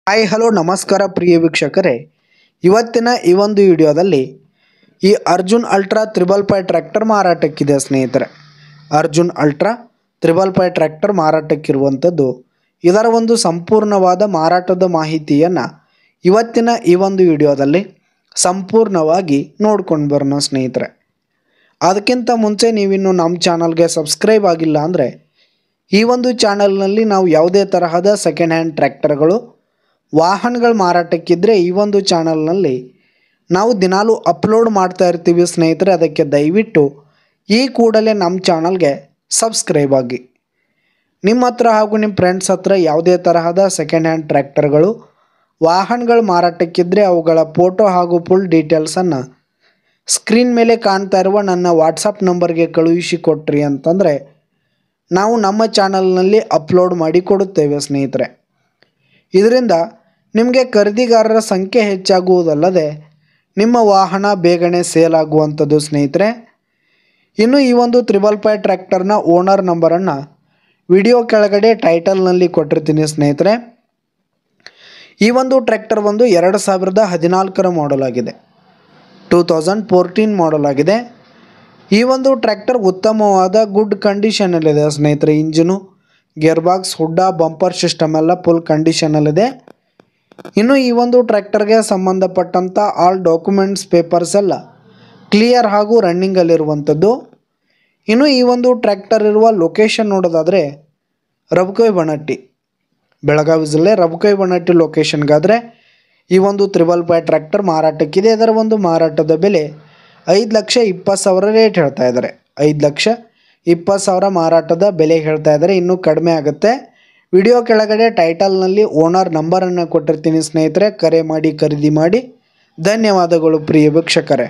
Hi hello ನಮಸ್ಕಾರ ಪ್ರಿಯ ವೀಕ್ಷಕರೇ, ಇವತ್ತಿನ ಈ ಒಂದು ವಿಡಿಯೋದಲ್ಲಿ ಈ ಅರ್ಜುನ್ ಅಲ್ಟ್ರಾ 555 ಟ್ರ್ಯಾಕ್ಟರ್ ಮಾರಾಟಕ್ಕಿದೆ ಸ್ನೇಹಿತರೆ. ಅರ್ಜುನ್ ಅಲ್ಟ್ರಾ 555 ಟ್ರ್ಯಾಕ್ಟರ್ ಮಾರಾಟಕ್ಕಿರುವಂಥದ್ದು. ಇದರ ಒಂದು ಸಂಪೂರ್ಣವಾದ ಮಾರಾಟದ ಮಾಹಿತಿಯನ್ನು ಇವತ್ತಿನ ಈ ಒಂದು ವಿಡಿಯೋದಲ್ಲಿ ಸಂಪೂರ್ಣವಾಗಿ ನೋಡ್ಕೊಂಡು ಬರೋಣ ಸ್ನೇಹಿತರೆ. ಅದಕ್ಕಿಂತ ಮುಂಚೆ ನೀವಿನ್ನು ನಮ್ಮ ಚಾನಲ್ಗೆ ಸಬ್ಸ್ಕ್ರೈಬ್ ಆಗಿಲ್ಲ ಅಂದರೆ ಈ ಒಂದು ಚಾನಲ್ನಲ್ಲಿ ನಾವು ಯಾವುದೇ ತರಹದ ಸೆಕೆಂಡ್ ಹ್ಯಾಂಡ್ ಟ್ರ್ಯಾಕ್ಟರ್ಗಳು ವಾಹನಗಳು ಮಾರಾಟಕ್ಕಿದ್ದರೆ ಈ ಒಂದು ಚಾನಲ್ನಲ್ಲಿ ನಾವು ದಿನಾಲೂ ಅಪ್ಲೋಡ್ ಮಾಡ್ತಾ ಇರ್ತೀವಿ ಸ್ನೇಹಿತರೆ. ಅದಕ್ಕೆ ದಯವಿಟ್ಟು ಈ ಕೂಡಲೇ ನಮ್ಮ ಚಾನಲ್ಗೆ ಸಬ್ಸ್ಕ್ರೈಬ್ ಆಗಿ. ನಿಮ್ಮ ಹತ್ರ ಹಾಗೂ ನಿಮ್ಮ ಫ್ರೆಂಡ್ಸ್ ಹತ್ರ ಯಾವುದೇ ತರಹದ ಸೆಕೆಂಡ್ ಹ್ಯಾಂಡ್ ಟ್ರ್ಯಾಕ್ಟರ್ಗಳು ವಾಹನಗಳು ಮಾರಾಟಕ್ಕಿದ್ದರೆ ಅವುಗಳ ಫೋಟೋ ಹಾಗೂ ಫುಲ್ ಡೀಟೇಲ್ಸನ್ನು ಸ್ಕ್ರೀನ್ ಮೇಲೆ ಕಾಣ್ತಾ ಇರುವ ನನ್ನ ವಾಟ್ಸಪ್ ನಂಬರ್ಗೆ ಕಳುಹಿಸಿ ಕೊಟ್ರಿ ಅಂತಂದರೆ ನಾವು ನಮ್ಮ ಚಾನಲ್ನಲ್ಲಿ ಅಪ್ಲೋಡ್ ಮಾಡಿ ಕೊಡುತ್ತೇವೆ ಸ್ನೇಹಿತರೆ. ಇದರಿಂದ ನಿಮಗೆ ಖರೀದಿಗಾರರ ಸಂಖ್ಯೆ ಹೆಚ್ಚಾಗುವುದಲ್ಲದೆ ನಿಮ್ಮ ವಾಹನ ಬೇಗನೆ ಸೇಲ್ ಆಗುವಂಥದ್ದು ಸ್ನೇಹಿತರೆ. ಇನ್ನು ಈ ಒಂದು 555 ಟ್ರ್ಯಾಕ್ಟರ್ನ ಓನರ್ ನಂಬರನ್ನು ವಿಡಿಯೋ ಕೆಳಗಡೆ ಟೈಟಲ್ನಲ್ಲಿ ಕೊಟ್ಟಿರ್ತೀನಿ ಸ್ನೇಹಿತರೆ. ಈ ಒಂದು ಟ್ರ್ಯಾಕ್ಟರ್ ಒಂದು 2014 ಮಾಡಲ್ ಆಗಿದೆ, 2014 ಮಾಡಲ್ ಆಗಿದೆ. ಈ ಒಂದು ಟ್ರ್ಯಾಕ್ಟರ್ ಉತ್ತಮವಾದ ಗುಡ್ ಕಂಡೀಷನಲ್ಲಿದೆ ಸ್ನೇಹಿತರೆ. ಇಂಜಿನು, ಗೇರ್ ಬಾಕ್ಸ್, ಹುಡ್ಡ, ಬಂಪರ್ ಸಿಸ್ಟಮ್ ಎಲ್ಲ ಫುಲ್ ಕಂಡೀಷನಲ್ಲಿದೆ. ಇನ್ನು ಈ ಒಂದು ಟ್ರ್ಯಾಕ್ಟರ್ಗೆ ಸಂಬಂಧಪಟ್ಟಂಥ ಆಲ್ ಡಾಕ್ಯುಮೆಂಟ್ಸ್ ಪೇಪರ್ಸ್ ಎಲ್ಲ ಕ್ಲಿಯರ್ ಹಾಗೂ ರನ್ನಿಂಗಲ್ಲಿರುವಂಥದ್ದು. ಇನ್ನು ಈ ಒಂದು ಟ್ರ್ಯಾಕ್ಟರ್ ಇರುವ ಲೊಕೇಶನ್ ನೋಡೋದಾದರೆ ರಬಕವಿ ಬನಹಟ್ಟಿ, ಬೆಳಗಾವಿ ಜಿಲ್ಲೆ ರಬಕವಿ ಬನಹಟ್ಟಿ ಲೊಕೇಶನ್ಗಾದರೆ ಈ ಒಂದು 555 ಟ್ರ್ಯಾಕ್ಟರ್ ಮಾರಾಟಕ್ಕಿದೆ. ಇದರ ಒಂದು ಮಾರಾಟದ ಬೆಲೆ 5,20,000 ರೇಟ್ ಹೇಳ್ತಾ ಇದ್ದಾರೆ. 5,20,000 ಮಾರಾಟದ ಬೆಲೆ ಹೇಳ್ತಾ ಇದ್ದಾರೆ. ಇನ್ನೂ ಕಡಿಮೆ ಆಗುತ್ತೆ. ವಿಡಿಯೋ ಕೆಳಗಡೆ ಟೈಟಲ್ನಲ್ಲಿ ಓನರ್ ನಂಬರನ್ನು ಕೊಟ್ಟಿರ್ತೀನಿ ಸ್ನೇಹಿತರೆ. ಕರೆ ಮಾಡಿ ಖರೀದಿ ಮಾಡಿ. ಧನ್ಯವಾದಗಳು ಪ್ರಿಯ ವೀಕ್ಷಕರೇ.